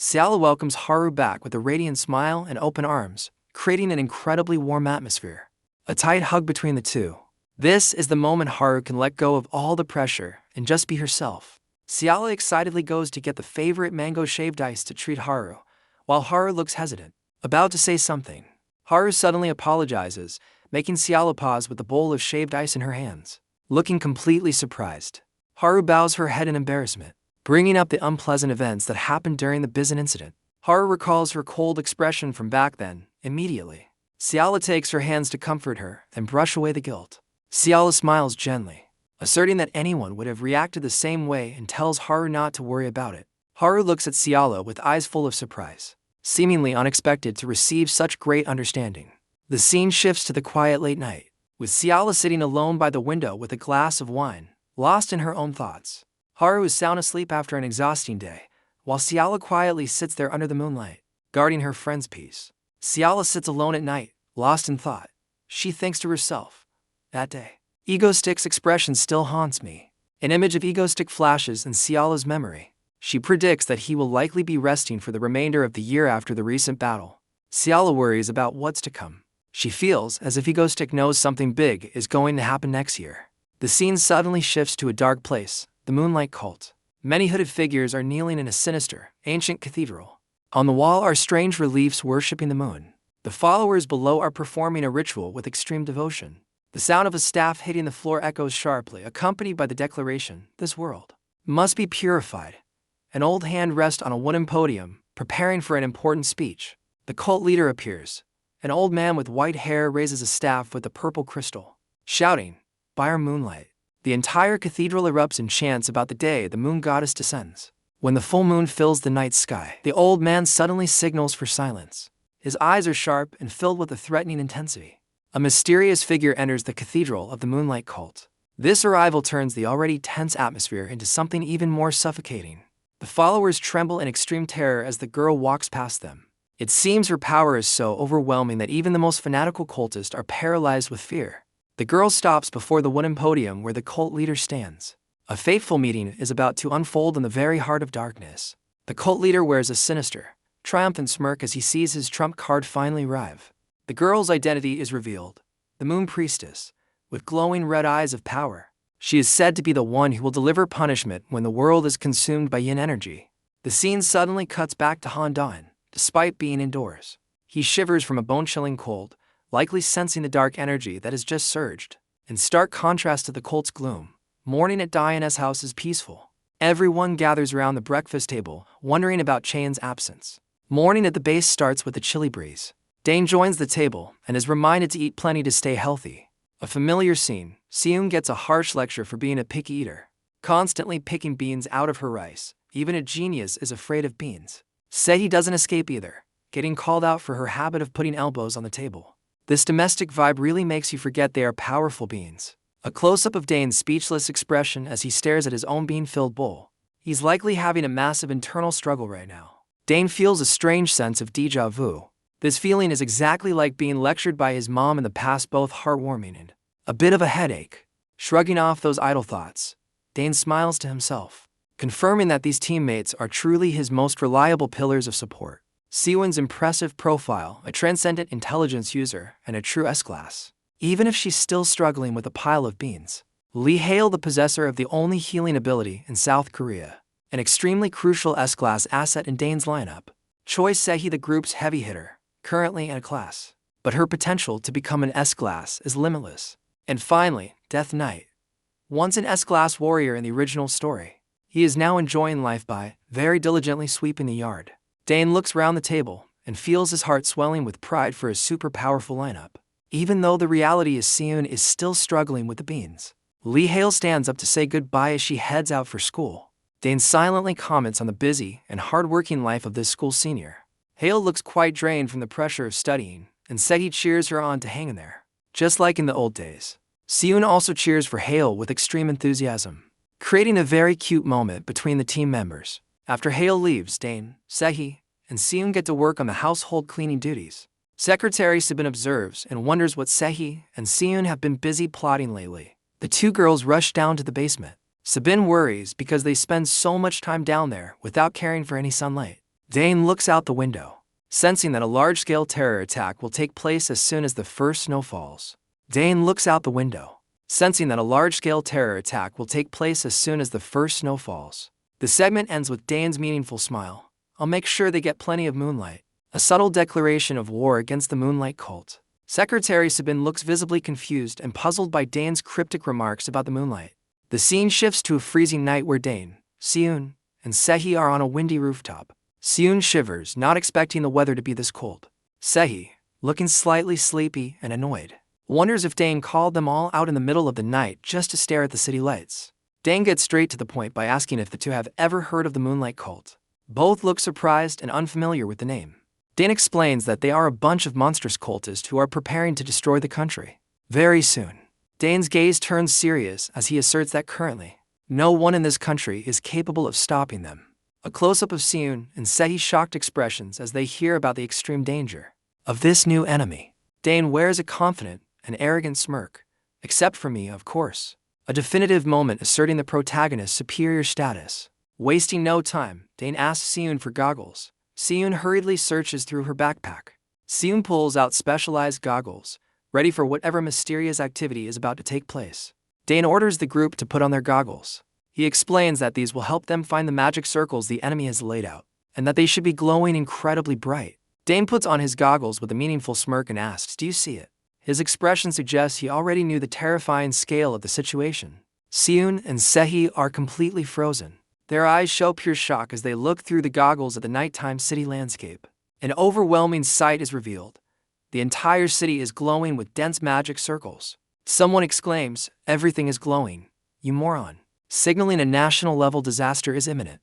Sala welcomes Haru back with a radiant smile and open arms, creating an incredibly warm atmosphere. A tight hug between the two. This is the moment Haru can let go of all the pressure and just be herself. Sala excitedly goes to get the favorite mango shaved ice to treat Haru, while Haru looks hesitant, about to say something. Haru suddenly apologizes, making Sala pause with the bowl of shaved ice in her hands. Looking completely surprised, Haru bows her head in embarrassment, bringing up the unpleasant events that happened during the Busan incident. Haru recalls her cold expression from back then, immediately. Sala takes her hands to comfort her and brush away the guilt. Sala smiles gently, asserting that anyone would have reacted the same way and tells Haru not to worry about it. Haru looks at Sala with eyes full of surprise, seemingly unexpected to receive such great understanding. The scene shifts to the quiet late night, with Sala sitting alone by the window with a glass of wine, lost in her own thoughts. Haru is sound asleep after an exhausting day, while Sala quietly sits there under the moonlight, guarding her friend's peace. Sala sits alone at night, lost in thought. She thinks to herself, that day, Egostic's expression still haunts me. An image of Egostic flashes in Sala's memory. She predicts that he will likely be resting for the remainder of the year after the recent battle. Sala worries about what's to come. She feels as if Egostic knows something big is going to happen next year. The scene suddenly shifts to a dark place, the Moonlight Cult. Many hooded figures are kneeling in a sinister, ancient cathedral. On the wall are strange reliefs worshipping the moon. The followers below are performing a ritual with extreme devotion. The sound of a staff hitting the floor echoes sharply, accompanied by the declaration, "This world must be purified." An old hand rests on a wooden podium, preparing for an important speech. The cult leader appears. An old man with white hair raises a staff with a purple crystal, shouting, "By our moonlight." The entire cathedral erupts in chants about the day the moon goddess descends. When the full moon fills the night sky, the old man suddenly signals for silence. His eyes are sharp and filled with a threatening intensity. A mysterious figure enters the cathedral of the Moonlight Cult. This arrival turns the already tense atmosphere into something even more suffocating. The followers tremble in extreme terror as the girl walks past them. It seems her power is so overwhelming that even the most fanatical cultists are paralyzed with fear. The girl stops before the wooden podium where the cult leader stands. A fateful meeting is about to unfold in the very heart of darkness. The cult leader wears a sinister, triumphant smirk as he sees his trump card finally arrive. The girl's identity is revealed, the Moon Priestess, with glowing red eyes of power. She is said to be the one who will deliver punishment when the world is consumed by yin energy. The scene suddenly cuts back to Dain, despite being indoors. He shivers from a bone-chilling cold, likely sensing the dark energy that has just surged. In stark contrast to the cult's gloom, morning at Dain's house is peaceful. Everyone gathers around the breakfast table, wondering about Chain's absence. Morning at the base starts with a chilly breeze. Dain joins the table and is reminded to eat plenty to stay healthy. A familiar scene, Seung gets a harsh lecture for being a picky eater, constantly picking beans out of her rice. Even a genius is afraid of beans. Sehi doesn't escape either, getting called out for her habit of putting elbows on the table. This domestic vibe really makes you forget they are powerful beings. A close-up of Dain's speechless expression as he stares at his own bean-filled bowl. He's likely having a massive internal struggle right now. Dain feels a strange sense of déjà vu. This feeling is exactly like being lectured by his mom in the past, both heartwarming and a bit of a headache. Shrugging off those idle thoughts, Dain smiles to himself, confirming that these teammates are truly his most reliable pillars of support. Siwon's impressive profile, a transcendent intelligence user, and a true S-class. Even if she's still struggling with a pile of beans. Lee Hale, the possessor of the only healing ability in South Korea, an extremely crucial S-class asset in Dain's lineup. Choi Sehi, the group's heavy hitter, currently in a class, but her potential to become an S-class is limitless. And finally, Death Knight. Once an S-class warrior in the original story, he is now enjoying life by very diligently sweeping the yard. Dain looks round the table and feels his heart swelling with pride for his super powerful lineup. Even though the reality is Seun is still struggling with the beans. Lee Hale stands up to say goodbye as she heads out for school. Dain silently comments on the busy and hard-working life of this school senior. Hale looks quite drained from the pressure of studying, and Sehi cheers her on to hang in there. Just like in the old days. Seun also cheers for Hale with extreme enthusiasm, creating a very cute moment between the team members. After Hale leaves, Dain, Sehi, and Seun get to work on the household cleaning duties. Secretary Sabin observes and wonders what Sehi and Seun have been busy plotting lately. The two girls rush down to the basement. Sabin worries because they spend so much time down there without caring for any sunlight. Dain looks out the window, sensing that a large-scale terror attack will take place as soon as the first snow falls. Dain looks out the window, sensing that a large-scale terror attack will take place as soon as the first snow falls. The segment ends with Dain's meaningful smile. I'll make sure they get plenty of moonlight. A subtle declaration of war against the Moonlight Cult. Secretary Sabin looks visibly confused and puzzled by Dain's cryptic remarks about the moonlight. The scene shifts to a freezing night where Dain, Seon, and Sehi are on a windy rooftop. Seon shivers, not expecting the weather to be this cold. Sehi, looking slightly sleepy and annoyed, wonders if Dain called them all out in the middle of the night just to stare at the city lights. Dain gets straight to the point by asking if the two have ever heard of the Moonlight Cult. Both look surprised and unfamiliar with the name. Dain explains that they are a bunch of monstrous cultists who are preparing to destroy the country. Very soon, Dain's gaze turns serious as he asserts that currently, no one in this country is capable of stopping them. A close-up of Seon and Sehi's shocked expressions as they hear about the extreme danger of this new enemy. Dain wears a confident and arrogant smirk. Except for me, of course. A definitive moment asserting the protagonist's superior status. Wasting no time, Dain asks Seon for goggles. Seon hurriedly searches through her backpack. Seon pulls out specialized goggles, ready for whatever mysterious activity is about to take place. Dain orders the group to put on their goggles. He explains that these will help them find the magic circles the enemy has laid out, and that they should be glowing incredibly bright. Dain puts on his goggles with a meaningful smirk and asks, "Do you see it?" His expression suggests he already knew the terrifying scale of the situation. Seon and Sehi are completely frozen. Their eyes show pure shock as they look through the goggles at the nighttime city landscape. An overwhelming sight is revealed. The entire city is glowing with dense magic circles. Someone exclaims, "Everything is glowing, you moron," signaling a national-level disaster is imminent.